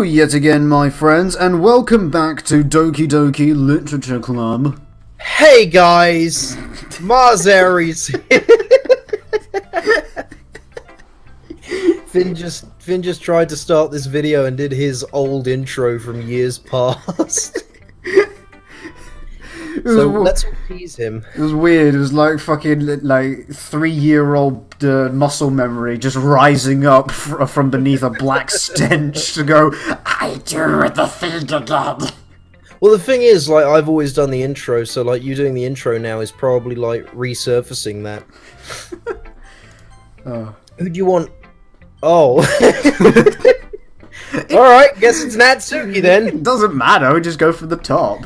Hello yet again, my friends, and welcome back to Doki Doki Literature Club. Hey guys, Mars Aries. Finn just tried to start this video and did his old intro from years past. So let's tease him. It was weird. It was like fucking 3-year-old muscle memory just rising up from beneath a black stench to go, I do the thing again. Well, the thing is, like, I've always done the intro, so like you doing the intro now is probably like resurfacing that. Who do you want? Oh. Alright, guess it's Natsuki then. It doesn't matter, we just go from the top.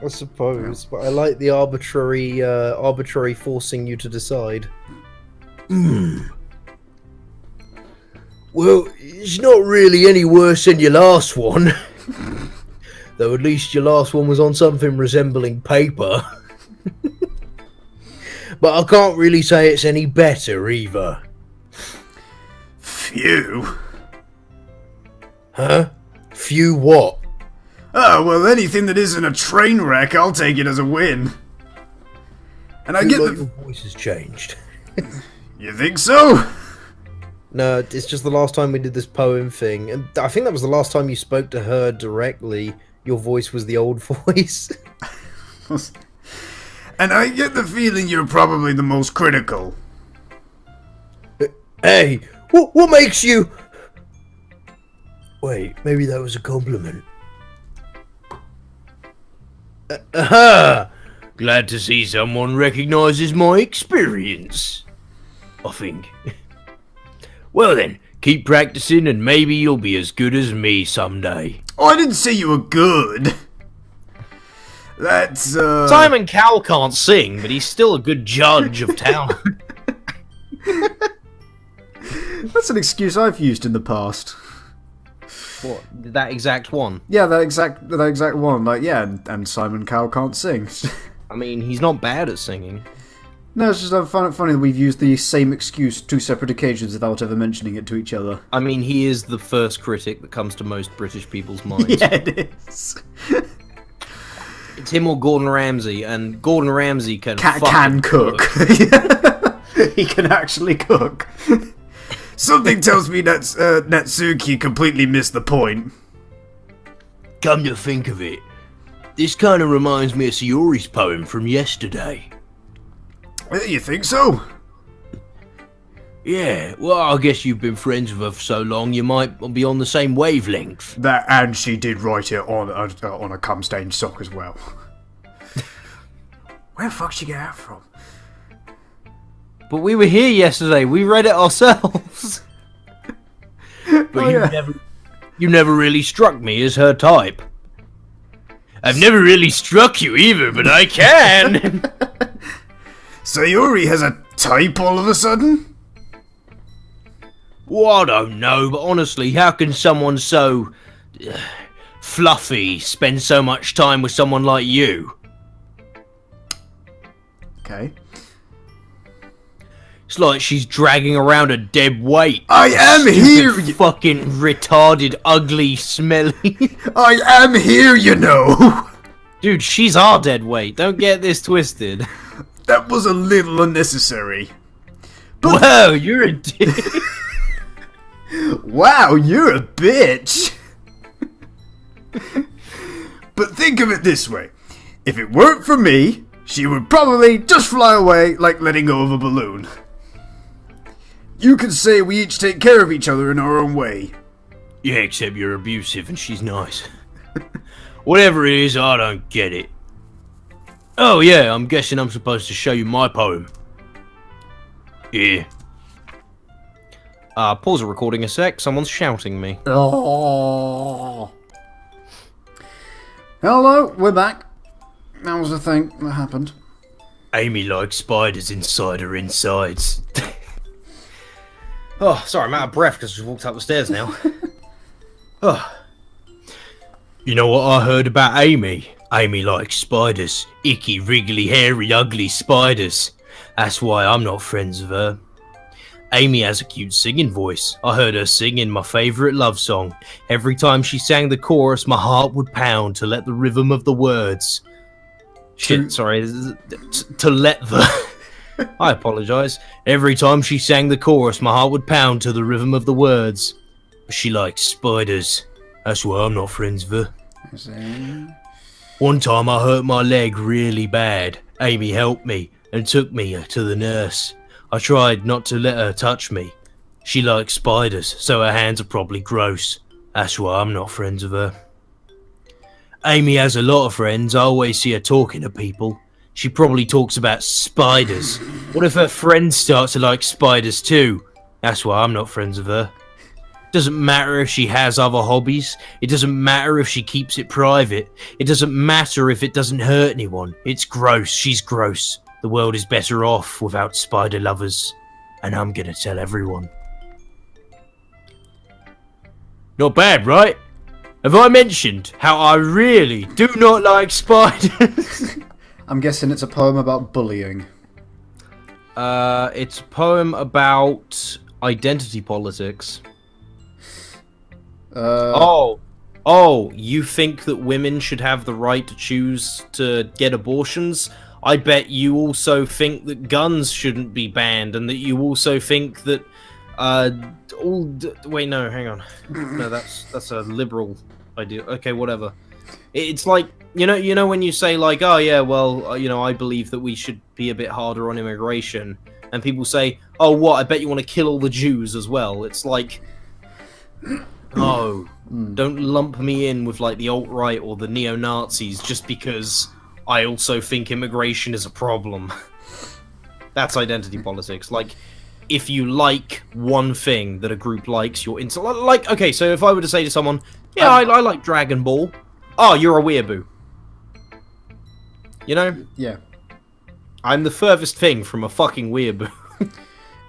I suppose, but I like the arbitrary forcing you to decide. Well, it's not really any worse than your last one. Though at least your last one was on something resembling paper. But I can't really say it's any better either. Phew. Huh? Phew what? Oh, well, anything that isn't a train wreck, I'll take it as a win. And I get like your voice has changed. You think so? No, it's just the last time we did this poem thing. And I think that was the last time you spoke to her directly. Your voice was the old voice. And I get the feeling you're probably the most critical. Hey, what makes you... Wait, maybe that was a compliment. Aha! Glad to see someone recognises my experience. I think. Well then, keep practicing and maybe you'll be as good as me someday. Oh, I didn't say you were good. That's, Simon Cowell can't sing, but he's still a good judge of talent. That's an excuse I've used in the past. What? That exact one? Yeah, that exact one. Like, yeah, and Simon Cowell can't sing. I mean, he's not bad at singing. No, it's just I find it funny that we've used the same excuse 2 separate occasions without ever mentioning it to each other. I mean, he is the first critic that comes to most British people's minds. Yeah, it is. It's him or Gordon Ramsay, and Gordon Ramsay can cook. He can actually cook. Something tells me that Natsuki completely missed the point. Come to think of it, this kind of reminds me of Sayori's poem from yesterday. You think so? Yeah, well, I guess you've been friends with her for so long, you might be on the same wavelength. That, and she did write it on a cum-stained sock as well. Where the fuck did she get that from? But we were here yesterday. We read it ourselves. But you never really struck me as her type. I've never really struck you either, but I can. Sayori has a type all of a sudden? Well, I don't know, but honestly, how can someone so fluffy spend so much time with someone like you? Okay. It's like she's dragging around a dead weight. I am here! Fucking retarded, ugly, smelly. I am here, you know! Dude, she's our dead weight. Don't get this twisted. That was a little unnecessary. But whoa, you're a dick. Wow, you're a bitch! But think of it this way. If it weren't for me, she would probably just fly away like letting go of a balloon. You could say we each take care of each other in our own way. Yeah, except you're abusive and she's nice. Whatever it is, I don't get it. Oh yeah, I'm guessing I'm supposed to show you my poem. Yeah. Pause the recording a sec, someone's shouting me. Oh. Hello, we're back. That was the thing that happened. Amy likes spiders inside her insides. Oh, sorry, I'm out of breath because I just walked up the stairs now. Oh. You know what I heard about Amy? Amy likes spiders. Icky, wriggly, hairy, ugly spiders. That's why I'm not friends with her. Amy has a cute singing voice. I heard her singing my favourite love song. Every time she sang the chorus, my heart would pound to let the rhythm of the words... Shit, sorry. To let the... I apologise. Every time she sang the chorus, my heart would pound to the rhythm of the words. She likes spiders. That's why I'm not friends with her. One time I hurt my leg really bad. Amy helped me and took me to the nurse. I tried not to let her touch me. She likes spiders, so her hands are probably gross. That's why I'm not friends with her. Amy has a lot of friends. I always see her talking to people. She probably talks about spiders. What if her friends start to like spiders too? That's why I'm not friends with her. Doesn't matter if she has other hobbies. It doesn't matter if she keeps it private. It doesn't matter if it doesn't hurt anyone. It's gross. She's gross. The world is better off without spider lovers. And I'm gonna tell everyone. Not bad, right? Have I mentioned how I really do not like spiders? I'm guessing it's a poem about bullying. It's a poem about identity politics. Oh, you think that women should have the right to choose to get abortions? I bet you also think that guns shouldn't be banned, and that you also think that, wait, no, hang on. No, that's a liberal idea. Okay, whatever. It's like, you know when you say like, oh yeah, well, I believe that we should be a bit harder on immigration, and people say, oh what, I bet you want to kill all the Jews as well. It's like, oh, don't lump me in with like the alt-right or the neo-Nazis just because I also think immigration is a problem. That's identity politics. Like, if you like one thing that a group likes, you're into... Like, okay, so if I were to say to someone, yeah, I like Dragon Ball. Oh, you're a weeaboo. You know? Yeah. I'm the furthest thing from a fucking weeaboo.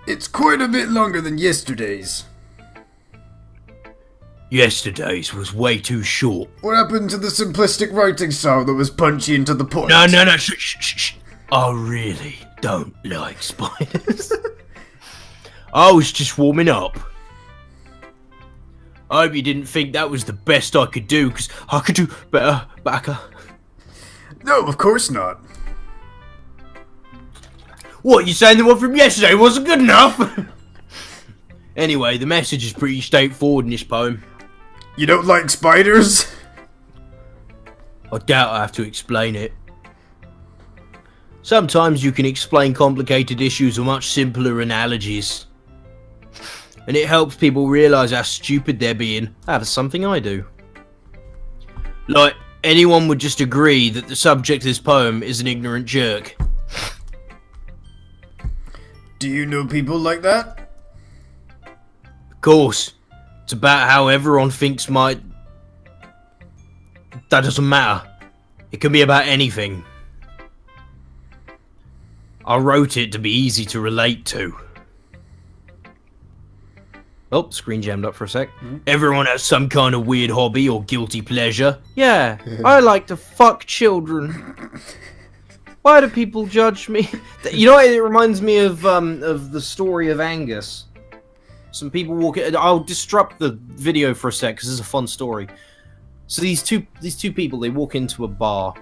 It's quite a bit longer than yesterday's. Yesterday's was way too short. What happened to the simplistic writing style that was punchy and to the point? No, shh. I really don't like spiders. I was just warming up. I hope you didn't think that was the best I could do, because I could do better, Baka. No, of course not. What, you saying the one from yesterday wasn't good enough? Anyway, the message is pretty straightforward in this poem. You don't like spiders? I doubt I have to explain it. Sometimes you can explain complicated issues with much simpler analogies. And it helps people realise how stupid they're being. That's something I do. Like, anyone would just agree that the subject of this poem is an ignorant jerk. Do you know people like that? Of course. It's about how everyone thinks might... That doesn't matter. It can be about anything. I wrote it to be easy to relate to. Oh, screen jammed up for a sec. Everyone has some kind of weird hobby or guilty pleasure. Yeah, I like to fuck children. Why do people judge me? You know what, it reminds me of the story of Angus. Some people walk in... I'll disrupt the video for a sec, because it's a fun story. So these two people, they walk into a bar.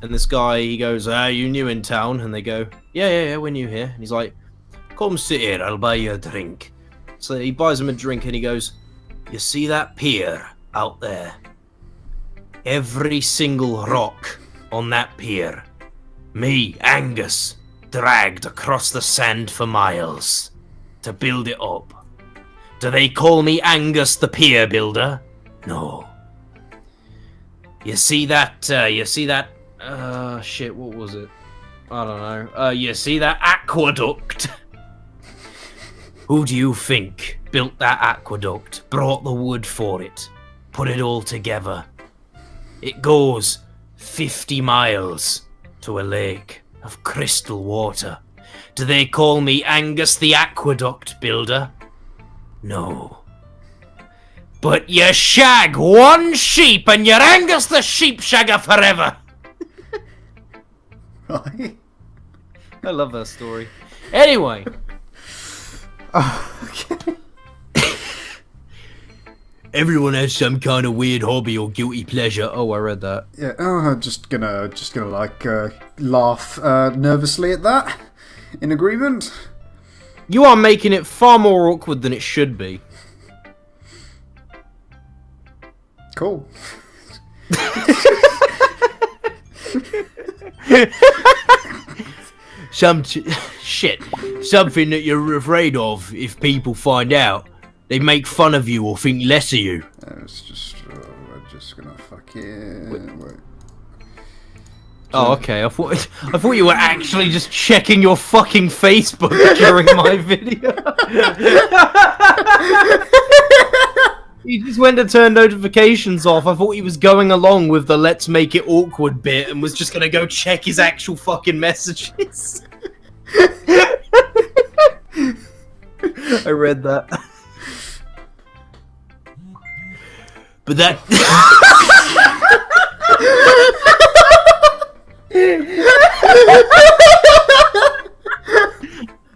And this guy, he goes, you new in town? And they go, yeah, we're new here. And he's like, come sit here, I'll buy you a drink. So he buys him a drink and he goes, you see that pier out there? Every single rock on that pier, me, Angus, dragged across the sand for miles to build it up. Do they call me Angus the pier builder? No. You see that, shit, what was it? I don't know. You see that aqueduct? Who do you think built that aqueduct, brought the wood for it, put it all together? It goes 50 miles to a lake of crystal water. Do they call me Angus the aqueduct builder? No. But you shag one sheep and you're Angus the sheep shagger forever. Right. I love that story. Anyway. Okay. Everyone has some kind of weird hobby or guilty pleasure. Oh, I read that. Yeah. Oh, just gonna like laugh nervously at that. In agreement. You are making it far more awkward than it should be. Cool. Shit. Something that you're afraid of if people find out. They make fun of you or think less of you. It's just, we're just gonna fucking wait. Oh, okay. I thought you were actually just checking your fucking Facebook during my video. He just went to turn notifications off. I thought he was going along with the let's make it awkward bit and was just gonna go check his actual fucking messages. I read that. But that...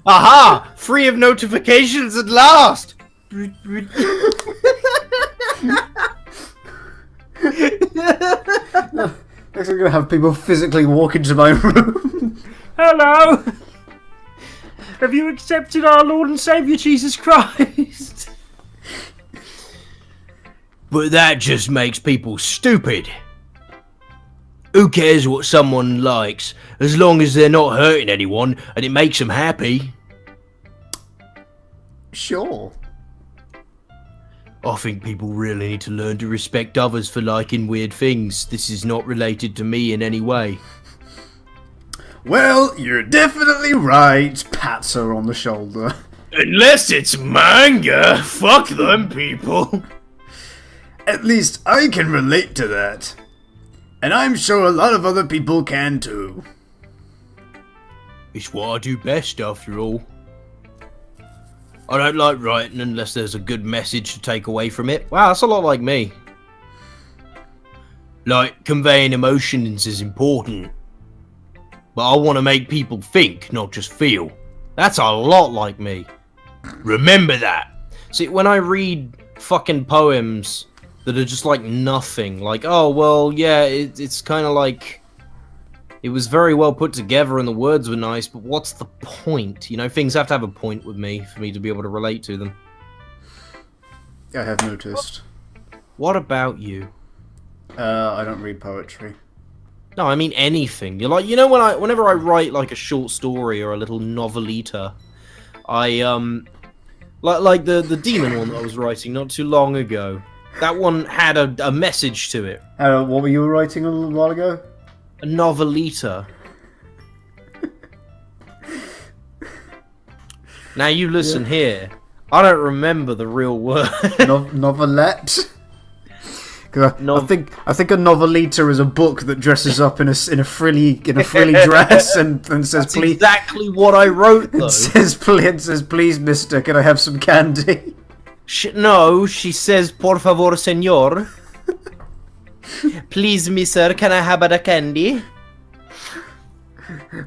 Aha! Free of notifications at last! Next I'm gonna have people physically walk into my room. Hello! Have you accepted our Lord and Saviour Jesus Christ? But that just makes people stupid. Who cares what someone likes, as long as they're not hurting anyone and it makes them happy? Sure. I think people really need to learn to respect others for liking weird things. This is not related to me in any way. Well, you're definitely right. Pats her on the shoulder. Unless it's manga. Fuck them people. At least I can relate to that. And I'm sure a lot of other people can too. It's what I do best, after all. I don't like writing unless there's a good message to take away from it. Wow, that's a lot like me. Like, conveying emotions is important. But I want to make people think, not just feel. That's a lot like me. Remember that. See, when I read fucking poems that are just like nothing, like, oh, well, yeah, it's kind of like... It was very well put together and the words were nice, but what's the point? You know, things have to have a point with me for me to be able to relate to them. I have noticed. What about you? I don't read poetry. No, I mean anything. You're like, you know, whenever I write like a short story or a little novelita, I like the demon one that I was writing not too long ago. That one had a message to it. What were you writing a little while ago? A novelita. Now you listen here. I don't remember the real word. Novelette. I think a novelita is a book that dresses up in a frilly dress and says That's please. Exactly what I wrote though. It says please, mister, can I have some candy? No, she says por favor, señor. Please, mister, can I have a candy?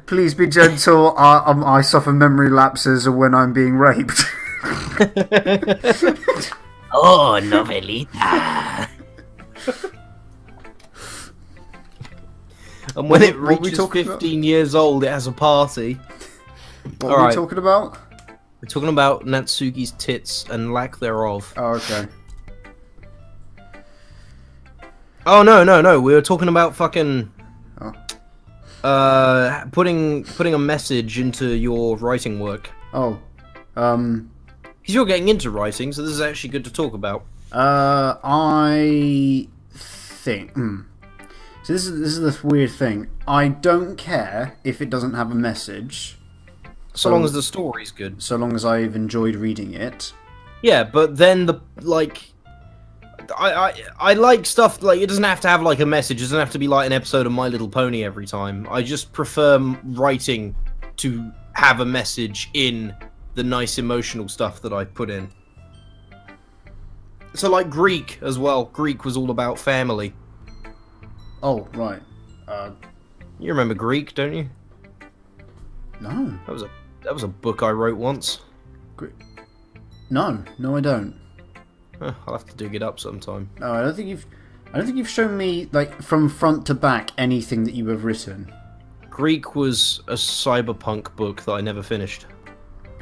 Please be gentle. I suffer memory lapses when I'm being raped. Oh, novelita. And when it reaches 15 years old, it has a party. What are we talking about? We're talking about Natsuki's tits and lack thereof. Oh, okay. Oh, no. We were talking about fucking... putting a message into your writing work. Oh. Because you're getting into writing, so this is actually good to talk about. I think... So this is the weird thing. I don't care if it doesn't have a message. So long as the story's good. So long as I've enjoyed reading it. Yeah, but then I like stuff, like, it doesn't have to have, like, a message. It doesn't have to be, like, an episode of My Little Pony every time. I just prefer writing to have a message in the nice emotional stuff that I put in. So, like, Greek as well. Greek was all about family. Oh, right. You remember Greek, don't you? No. That was a book I wrote once. No, I don't. I'll have to dig it up sometime. No, I don't think you've shown me like from front to back anything that you have written. Greek was a cyberpunk book that I never finished.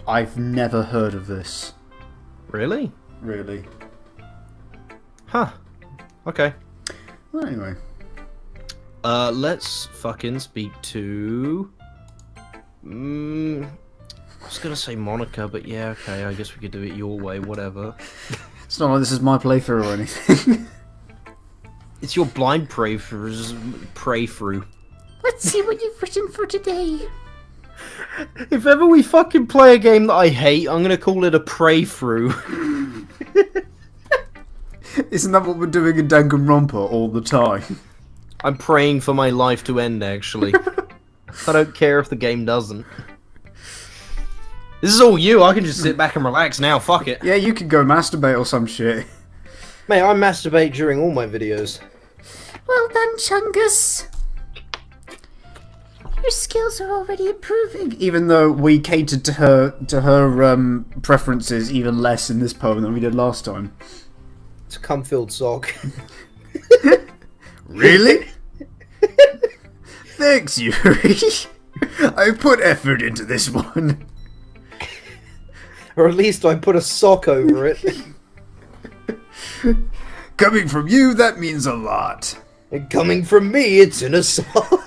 I've never heard of this. Really? Really? Huh. Okay. Well, anyway. Let's fucking speak to... I was gonna say Monica, but yeah, okay, I guess we could do it your way, whatever. It's not like this is my playthrough or anything. It's your blind pray-through. Let's see what you've written for today. If ever we fucking play a game that I hate, I'm gonna call it a pray-through. Isn't that what we're doing in Danganronpa all the time? I'm praying for my life to end, actually. I don't care if the game doesn't. This is all you, I can just sit back and relax now, fuck it. Yeah, you could go masturbate or some shit. Mate, I masturbate during all my videos. Well done, Chungus. Your skills are already improving. Even though we catered to her preferences even less in this poem than we did last time. It's a cum-filled sock. Really? Thanks, Yuri. I put effort into this one. Or at least I put a sock over it. Coming from you, that means a lot. And coming from me, it's in a sock.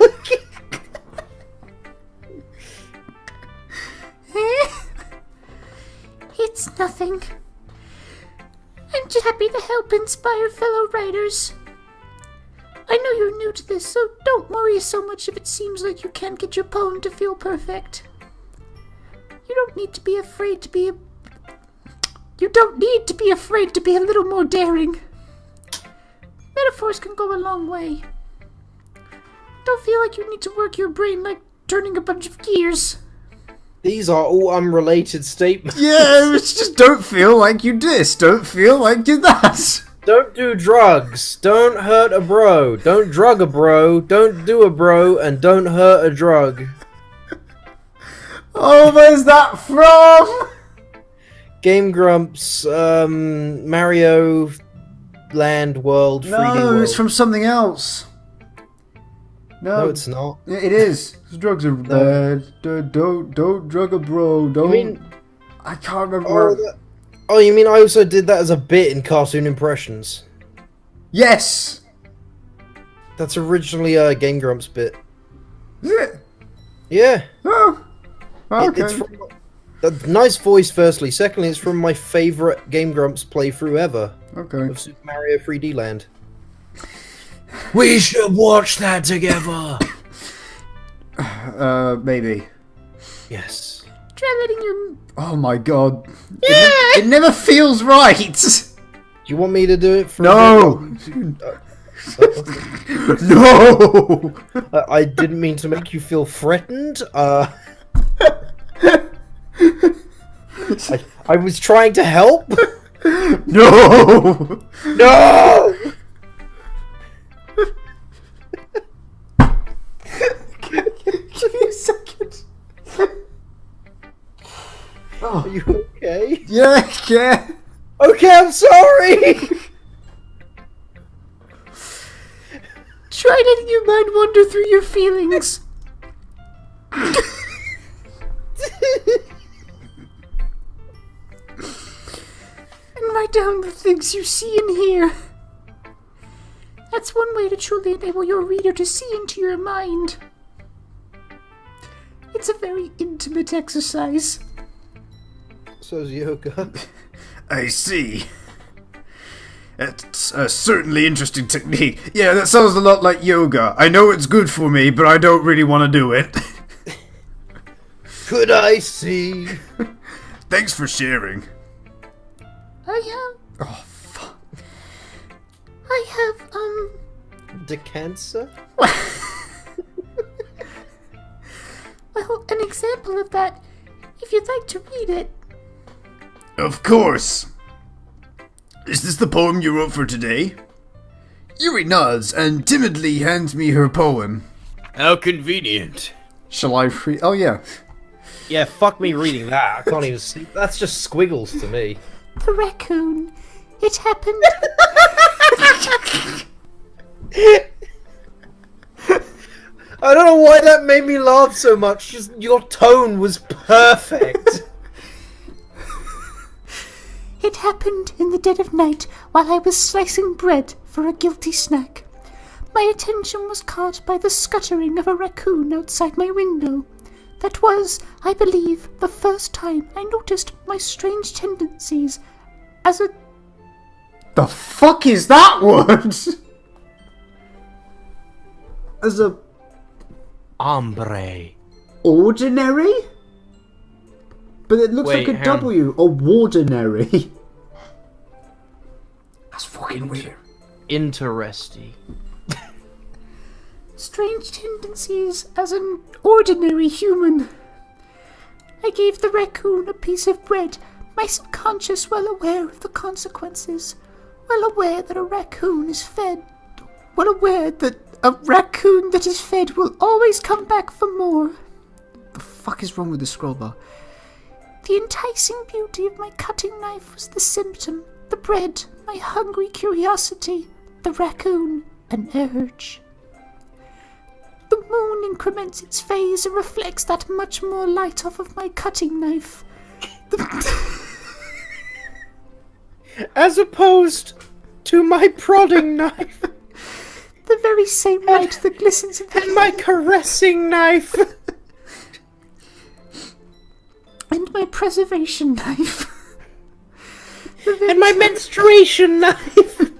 It's nothing. I'm just happy to help inspire fellow writers. I know you're new to this, so don't worry so much if it seems like you can't get your poem to feel perfect. You don't need to be afraid to be a little more daring. Metaphors can go a long way. Don't feel like you need to work your brain like turning a bunch of gears. These are all unrelated statements. Yeah, it's just don't feel like you this, don't feel like you that. Don't do drugs. Don't hurt a bro. Don't drug a bro. Don't do a bro. And don't hurt a drug. Oh, where's that from? Game Grumps, Mario Land World 3D No, World. it's from something else. No, it's not. It is. Drugs are bad. Don't drug a bro. Don't. You mean... I can't remember. Oh, you mean I also did that as a bit in Cartoon Impressions? Yes. That's originally a Game Grumps bit. Is it? Yeah. Oh. Okay. It's from a nice voice, firstly. Secondly, it's from my favourite Game Grumps playthrough ever. Okay. Of Super Mario 3D Land. We should watch that together! Maybe. Yes. Try letting your... Oh my god. It never feels right. Do you want me to do it for No. No. I didn't mean to make you feel threatened. I was trying to help. No. No! Give me a second. Oh. Are you okay? Yeah. Okay, I'm sorry! Try letting your mind wander through your feelings. And write down the things you see and hear. That's one way to truly enable your reader to see into your mind. It's a very intimate exercise. So's yoga. I see. That's a certainly interesting technique. Yeah, that sounds a lot like yoga. I know it's good for me, but I don't really want to do it. Could I see? Thanks for sharing. I Oh, fuck. have, The cancer? well, an example of that, if you'd like to read it. Of course. Is this the poem you wrote for today? Yuri nods and timidly hands me her poem. How convenient. Shall I read? Oh, yeah. Yeah, fuck me reading that. I can't even see. That's just squiggles to me. The raccoon. It happened. I don't know why that made me laugh so much. Just your tone was perfect. It happened in the dead of night while I was slicing bread for a guilty snack. My attention was caught by the scuttering of a raccoon outside my window. That was, I believe, the first time I noticed my strange tendencies as a... The fuck is that word? As a... Hombre. ordinary? But it looks Wait, like a hang on. W. A wardinary. That's fucking weird. Interesting. strange tendencies as an ordinary human. I gave the raccoon a piece of bread, my subconscious well aware of the consequences, well aware that a raccoon is fed, well aware that a raccoon that is fed will always come back for more. The fuck is wrong with the scroll bar? The enticing beauty of my cutting knife was the symptom, the bread, my hungry curiosity, the raccoon, an urge. The moon increments its phase and reflects that much more light off of my cutting knife. As opposed to my prodding knife The very same light that glistens in and my caressing knife. and my preservation knife. And my menstruation knife.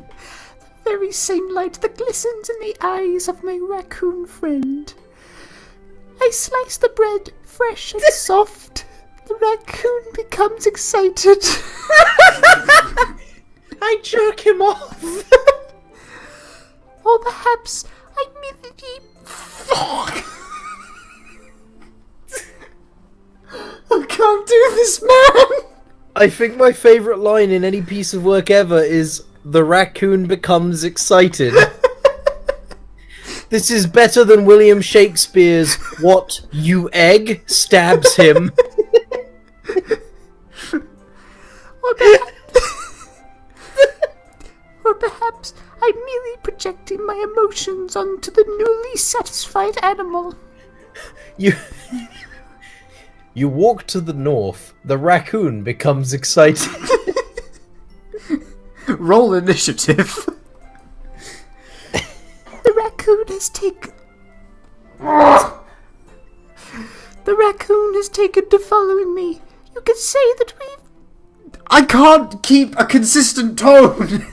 Very same light that glistens in the eyes of my raccoon friend. I slice the bread fresh and soft. The raccoon becomes excited. I jerk him off. Or perhaps I merely... Fuck! I can't do this, man! I think my favourite line in any piece of work ever is, "The raccoon becomes excited." This is better than William Shakespeare's "What, you egg?" stabs him. Or perhaps I'm merely projecting my emotions onto the newly satisfied animal. You walk to the north. The raccoon becomes excited. Roll initiative. The raccoon has taken... The raccoon has taken to following me. You could say that we've... I can't keep a consistent tone.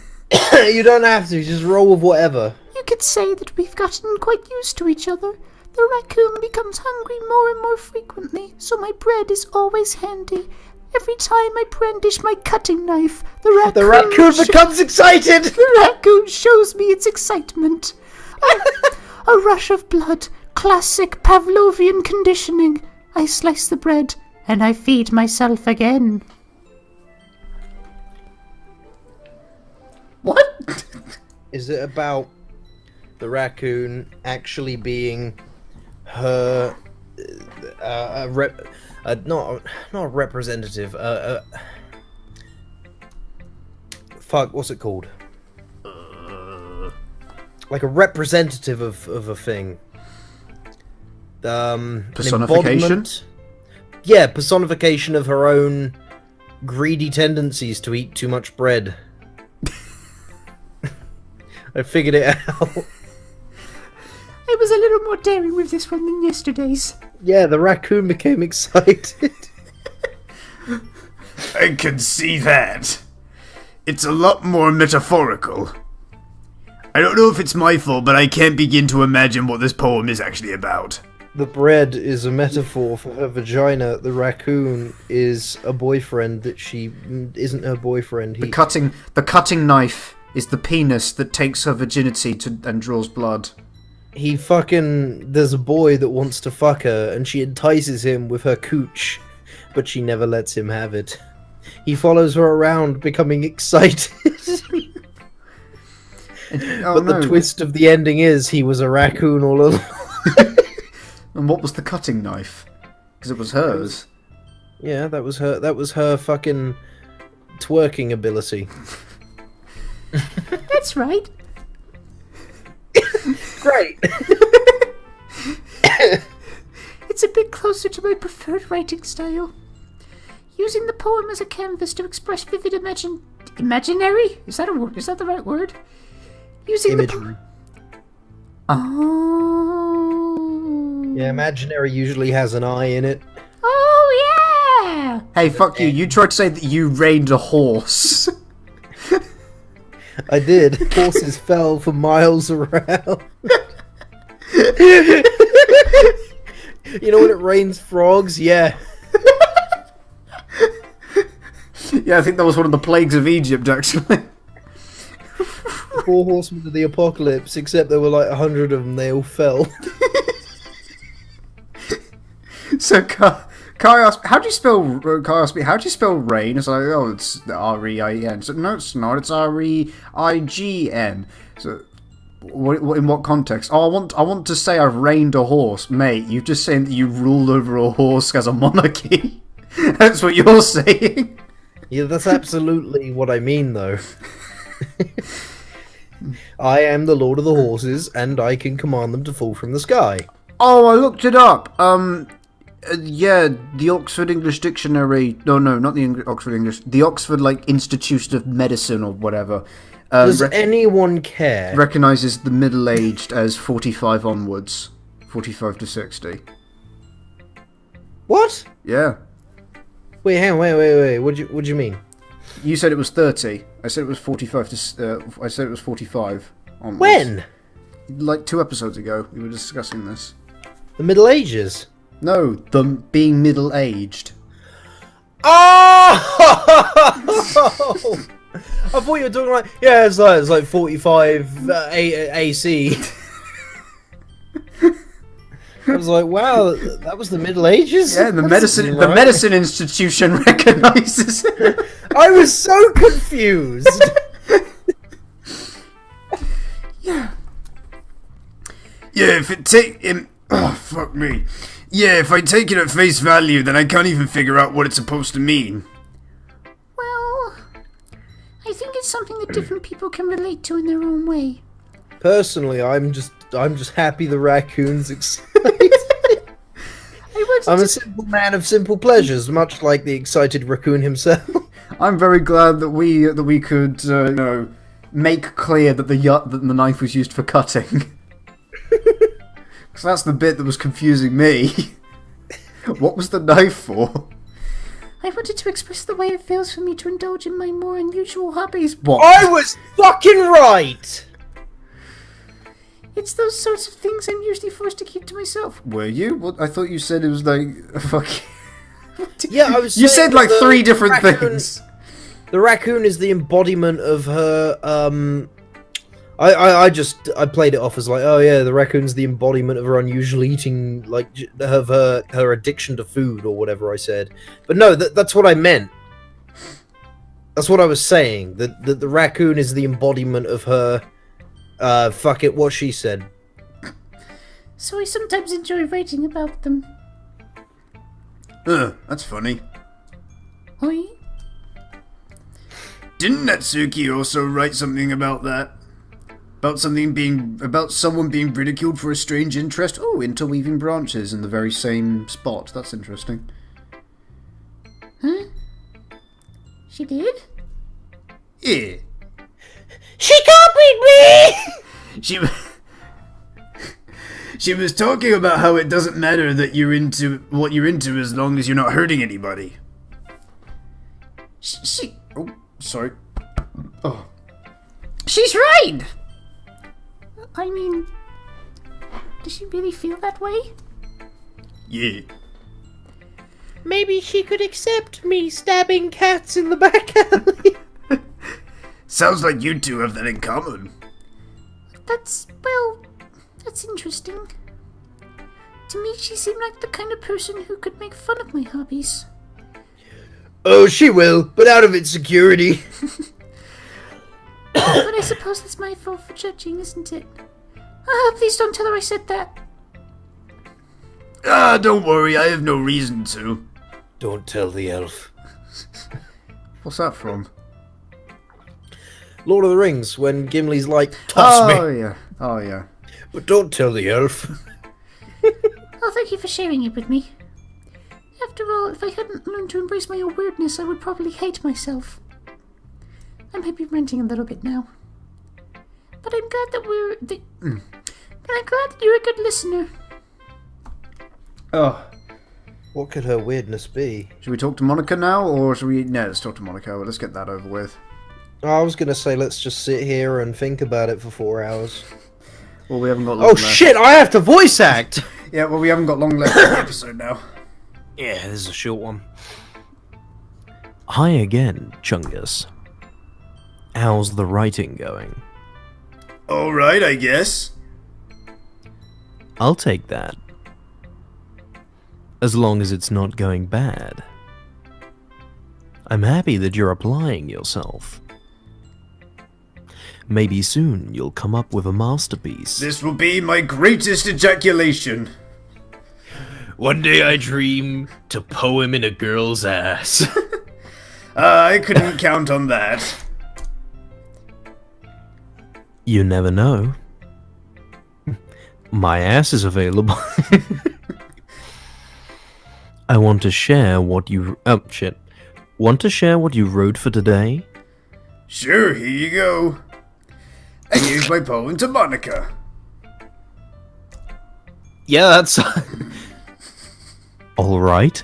You don't have to. Just roll with whatever. You could say that we've gotten quite used to each other. The raccoon becomes hungry more and more frequently, so my bread is always handy. Every time I brandish my cutting knife, the raccoon becomes excited. The raccoon shows me its excitement. A rush of blood, classic Pavlovian conditioning. I slice the bread, and I feed myself again. What? Is it about the raccoon actually being her not a representative, fuck, what's it called? Like a representative of a thing. An Personification? embodiment? Yeah, personification of her own greedy tendencies to eat too much bread. I figured it out. I was a little more daring with this one than yesterday's. Yeah, the raccoon became excited. I can see that. It's a lot more metaphorical. I don't know if it's my fault, but I can't begin to imagine what this poem is actually about. The bread is a metaphor for her vagina. The raccoon is a boyfriend that she isn't her boyfriend. The cutting knife is the penis that takes her virginity and draws blood. There's a boy that wants to fuck her, and she entices him with her cooch, but she never lets him have it. He follows her around, becoming excited. The twist of the ending is he was a raccoon all along. And what was the cutting knife? Because it was hers. Yeah, that was her. That was her fucking twerking ability. That's right. Great. It's a bit closer to my preferred writing style. Using the poem as a canvas to express vivid imaginary? Is that a word? Is that the right word? Using Imagery. Oh. Yeah, imaginary usually has an eye in it. Oh yeah. Hey, fuck you. You tried to say that you reined a horse. I did. Horses fell for miles around. You know when it rains frogs? Yeah. Yeah, I think that was one of the plagues of Egypt, actually. 4 horsemen of the apocalypse, except there were like 100 of them, they all fell. So, Kai asked, how do you spell rain? It's like, oh, it's R-E-I-N. So, no, it's not. It's R-E-I-G-N. So, in what context? Oh, I want to say I've reined a horse. Mate, you've just saying that you ruled over a horse as a monarchy. That's what you're saying. Yeah, that's absolutely what I mean, though. I am the Lord of the Horses, and I can command them to fall from the sky. Oh, I looked it up. Yeah, the Oxford English Dictionary. No, not the Oxford English. The Oxford, like, Institute of Medicine or whatever. Does anyone care? Recognises the middle-aged as 45 onwards. 45 to 60. What? Yeah. Wait, hang on, wait. What do you mean? You said it was 30. I said it was 45 to... I said it was 45 onwards. When? Like 2 episodes ago, we were discussing this. The Middle Ages? No, them being middle-aged. Oh! I thought you were talking like... Yeah, it's like 45 AC. I was like, wow, that was the Middle Ages? Yeah, the medicine institution recognises it. I was so confused. Yeah, if it oh, fuck me. Yeah, if I take it at face value, then I can't even figure out what it's supposed to mean. Well, I think it's something that different people can relate to in their own way. Personally, I'm just happy the raccoon's excited. I'm a simple man of simple pleasures, much like the excited raccoon himself. I'm very glad that we could make clear that the knife was used for cutting. Because that's the bit that was confusing me. What was the knife for? I wanted to express the way it feels for me to indulge in my more unusual hobbies. What? I was fucking right! It's those sorts of things I'm usually forced to keep to myself. Were you? What? I thought you said it was like fucking. Yeah, I was. You said like 3 different raccoon, things. The raccoon is the embodiment of her. I played it off as like, oh yeah, the raccoon's the embodiment of her unusual eating, like of her addiction to food or whatever I said. But no, that's what I meant. That's what I was saying. That the raccoon is the embodiment of her. Fuck it, what she said. So I sometimes enjoy writing about them. That's funny. Oi? Didn't Natsuki also write something about that? About someone being ridiculed for a strange interest? Oh, interweaving branches in the very same spot. That's interesting. Huh? She did? Yeah. She copied me! She was talking about how it doesn't matter that you're into what you're into as long as you're not hurting anybody. Oh, sorry. Oh. She's right! I mean, does she really feel that way? Yeah. Maybe she could accept me stabbing cats in the back alley. Sounds like you two have that in common. That's interesting. To me, she seemed like the kind of person who could make fun of my hobbies. Oh, she will, but out of insecurity. But I suppose that's my fault for judging, isn't it? Please don't tell her I said that. Don't worry, I have no reason to. Don't tell the elf. What's that from? Lord of the Rings, when Gimli's like, toss me. Oh, yeah. But don't tell the elf. Oh, thank you for sharing it with me. After all, if I hadn't learned to embrace my own weirdness, I would probably hate myself. I might be ranting a little bit now. But I'm glad that But I'm glad that you're a good listener. Oh. What could her weirdness be? Should we talk to Monica now, or should we... No, let's talk to Monica. Let's get that over with. I was going to say, let's just sit here and think about it for 4 hours. Well, we haven't got long left. Shit, I have to voice act! Yeah, well, we haven't got long left in the episode now. Yeah, this is a short one. Hi again, Chungus. How's the writing going? Alright, I guess. I'll take that. As long as it's not going bad. I'm happy that you're applying yourself. Maybe soon you'll come up with a masterpiece. This will be my greatest ejaculation. One day I dream to poem in a girl's ass. I couldn't count on that. You never know. My ass is available. I want to share what you... Oh, shit. Want to share what you wrote for today? Sure, here you go. I gave my poem to Monica. Yeah, that's... Alright.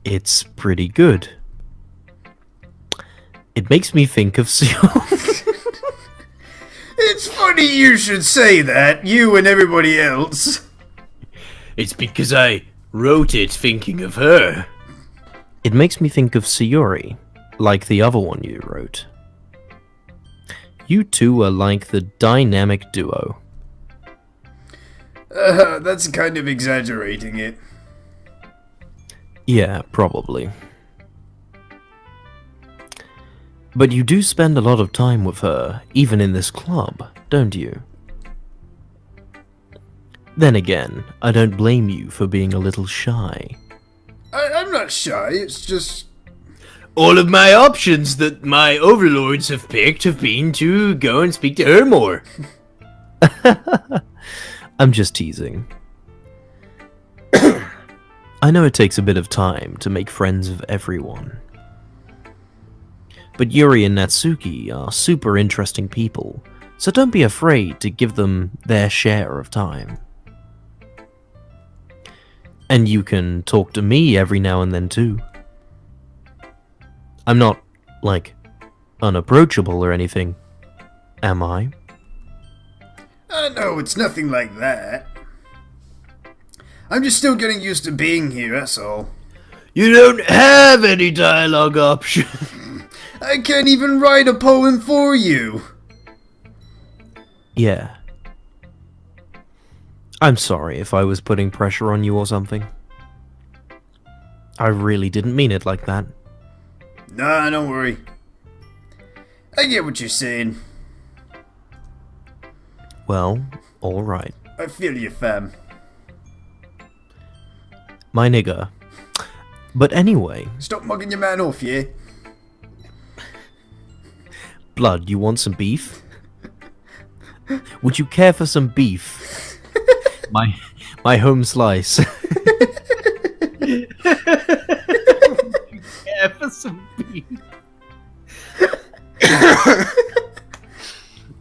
It's pretty good. It makes me think of... It's funny you should say that, you and everybody else. It's because I wrote it thinking of her. It makes me think of Sayori, like the other one you wrote. You two are like the dynamic duo. That's kind of exaggerating it. Yeah, probably. But you do spend a lot of time with her, even in this club, don't you? Then again, I don't blame you for being a little shy. I'm not shy, it's just... All of my options that my overlords have picked have been to go and speak to her more. I'm just teasing. I know it takes a bit of time to make friends of everyone. But Yuri and Natsuki are super interesting people, so don't be afraid to give them their share of time. And you can talk to me every now and then too. I'm not, like, unapproachable or anything, am I? No, it's nothing like that. I'm just still getting used to being here, that's all. You don't have any dialogue option. I can't even write a poem for you. Yeah. I'm sorry if I was putting pressure on you or something. I really didn't mean it like that. Nah, don't worry. I get what you're saying. Well, alright. I feel you, fam. My nigger. But anyway... Stop mugging your man off, yeah? Blood, you want some beef? Would you care for some beef? My home slice. Care for some beef?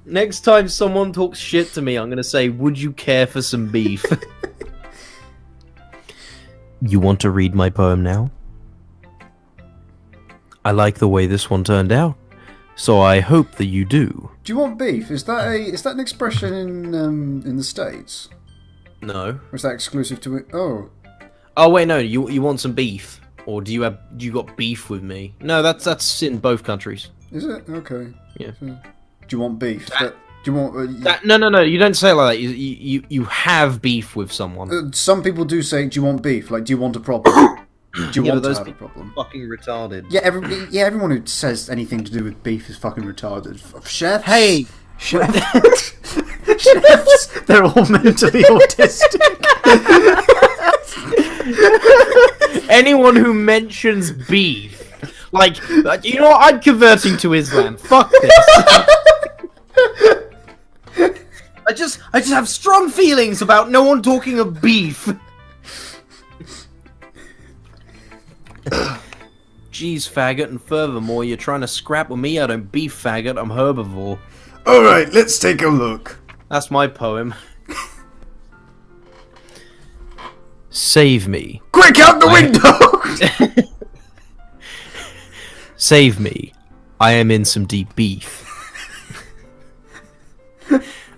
Next time someone talks shit to me, I'm gonna say, would you care for some beef? You want to read my poem now? I like the way this one turned out, so I hope that you do. Do you want beef? Is that an expression in the States? No. Or is that exclusive to it? Oh. Oh wait, no. You want some beef, or do you got beef with me? No, that's in both countries. Is it? Okay. Yeah. So, do you want beef? Do you want? No. You don't say it like that. You have beef with someone. Some people do say, "Do you want beef?" Like, do you want a problem? Do you want to have a problem? Fucking retarded. Yeah, everyone who says anything to do with beef is fucking retarded. Chef. Hey, Chef. chefs. They're all mentally autistic. Anyone who mentions beef, like, you know what? I'm converting to Islam. Fuck this. I just have strong feelings about no one talking of beef. Jeez, faggot, and furthermore, you're trying to scrap with me. I don't beef, faggot. I'm herbivore. Alright, let's take a look. That's my poem. Save me. Quick, out the window! Save me. I am in some deep beef.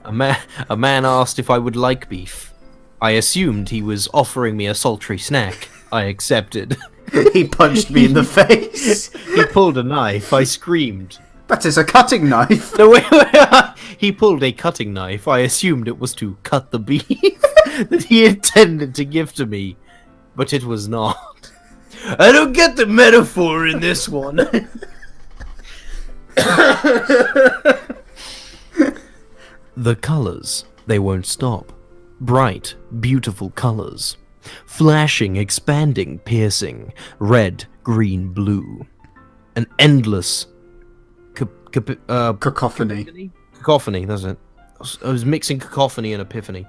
A man asked if I would like beef. I assumed he was offering me a sultry snack. I accepted. He punched me in the face. He pulled a knife. I screamed. That is a cutting knife. No, wait. He pulled a cutting knife. I assumed it was to cut the beef that he intended to give to me, but it was not. I don't get the metaphor in this one. The colors, they won't stop. Bright, beautiful colors. Flashing, expanding, piercing. Red, green, blue. An endless Cacophony. Cacophony, that's it. I was mixing cacophony and epiphany.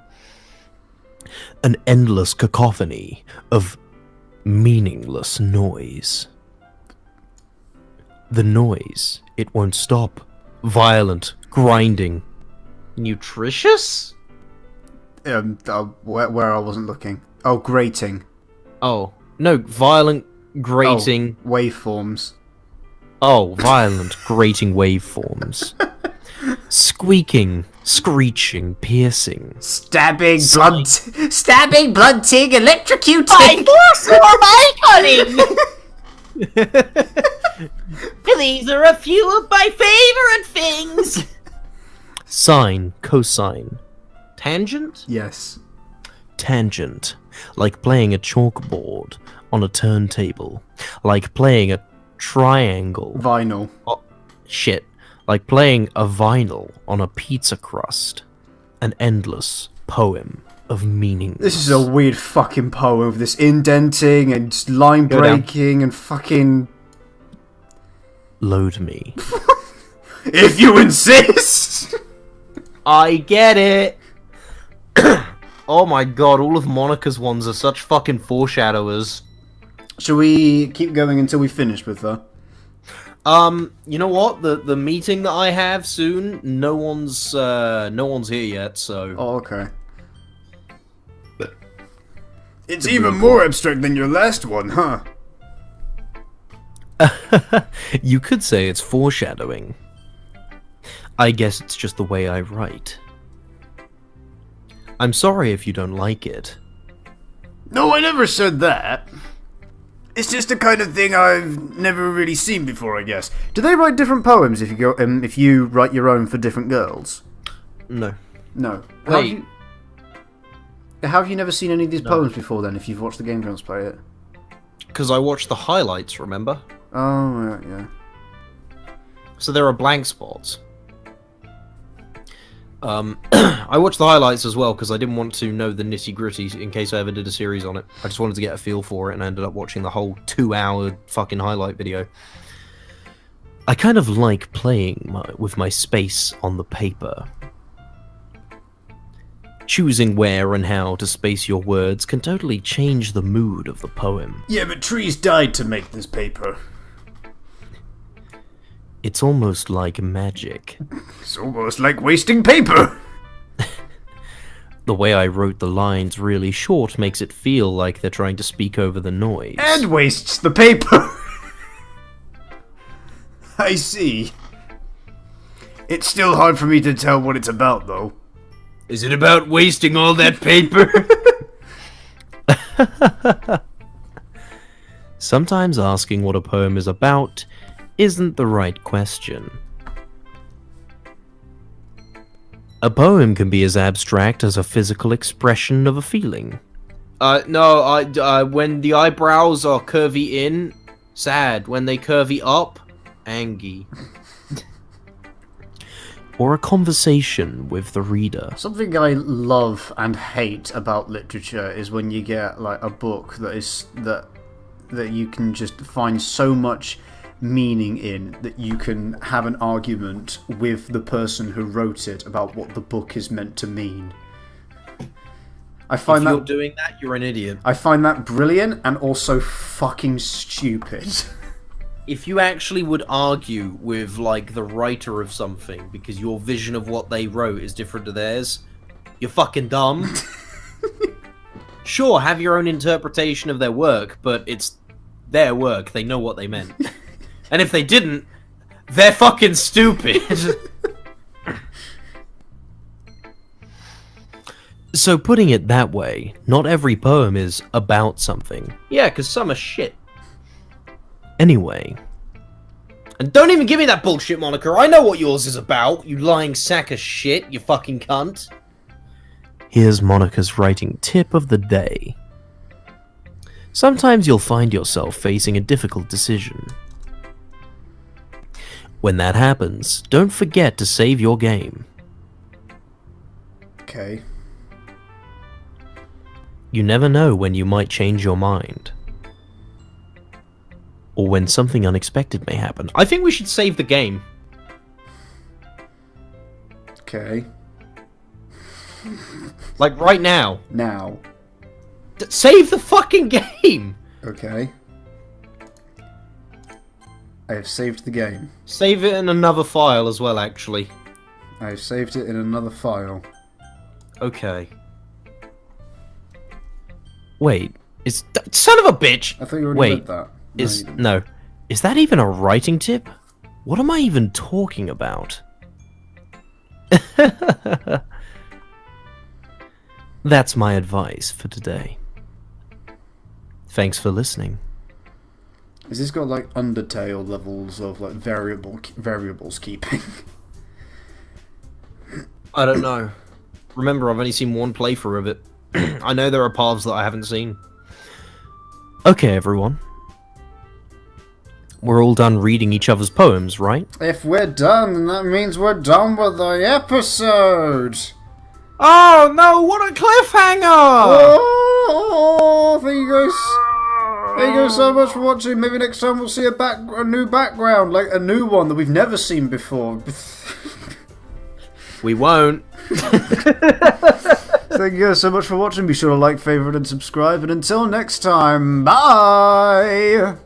An endless cacophony of meaningless noise. The noise, it won't stop. Violent, grinding. Nutritious? Where I wasn't looking. Oh, grating. Oh, no, violent, grating. Oh, waveforms. Oh, violent, grating waveforms. Squeaking, screeching, piercing. Stabbing, blunting, electrocuting. By force or by cunning. These are a few of my favorite things. Sine, cosine. Tangent? Yes. Tangent. Like playing a chalkboard on a turntable. Like playing a triangle. Vinyl. Oh, shit. Like playing a vinyl on a pizza crust. An endless poem of meaning. This is a weird fucking poem with this indenting and line breaking and fucking... Load me. If you insist! I get it! Oh my god, all of Monica's ones are such fucking foreshadowers. Shall we keep going until we finish with her? You know what? The meeting that I have soon, no one's here yet, so... Oh, okay. It's even more abstract than your last one, huh? You could say it's foreshadowing. I guess it's just the way I write. I'm sorry if you don't like it. No, I never said that. It's just the kind of thing I've never really seen before, I guess. Do they write different poems if you write your own for different girls? No. No. Wait. How have you never seen any of these poems before then, if you've watched the Game Grumps play it? Because I watched the highlights, remember? Oh, right, yeah. So there are blank spots. I watched the highlights as well because I didn't want to know the nitty-gritty in case I ever did a series on it. I just wanted to get a feel for it, and I ended up watching the whole 2-hour fucking highlight video. I kind of like playing with my space on the paper. Choosing where and how to space your words can totally change the mood of the poem. Yeah, but trees died to make this paper. It's almost like magic. It's almost like wasting paper! The way I wrote the lines really short makes it feel like they're trying to speak over the noise. And wastes the paper! I see. It's still hard for me to tell what it's about, though. Is it about wasting all that paper? Sometimes asking what a poem is about isn't the right question. A poem can be as abstract as a physical expression of a feeling. No, when the eyebrows are curvy in, sad. When they curvy up, angry. or a conversation with the reader. Something I love and hate about literature is when you get like a book that you can just find so much meaning in that you can have an argument with the person who wrote it about what the book is meant to mean. If you're doing that, you're an idiot. I find that brilliant and also fucking stupid. If you actually would argue with, like, the writer of something because your vision of what they wrote is different to theirs, you're fucking dumb. Sure, have your own interpretation of their work, but it's their work. They know what they meant. And if they didn't, they're fucking stupid. So putting it that way, not every poem is about something. Yeah, because some are shit. Anyway. And don't even give me that bullshit moniker. I know what yours is about, you lying sack of shit, you fucking cunt. Here's Monica's writing tip of the day. Sometimes you'll find yourself facing a difficult decision. When that happens, don't forget to save your game. Okay. You never know when you might change your mind. Or when something unexpected may happen. I think we should save the game. Okay. Like right now. Now. Save the fucking game! Okay. I have saved the game. Save it in another file as well, actually. I have saved it in another file. Okay. Wait, son of a bitch! I thought you already Wait, read that. No. Is that even a writing tip? What am I even talking about? That's my advice for today. Thanks for listening. Has this got like Undertale levels of like variables keeping? I don't know. Remember, I've only seen one playthrough of it. I know there are paths that I haven't seen. Okay, everyone. We're all done reading each other's poems, right? If we're done, then that means we're done with the episode! Oh no, what a cliffhanger! Oh, thank you guys. Thank you guys so much for watching. Maybe next time we'll see a new background, like a new one that we've never seen before. We won't. Thank you guys so much for watching. Be sure to like, favorite, and subscribe. And until next time, bye!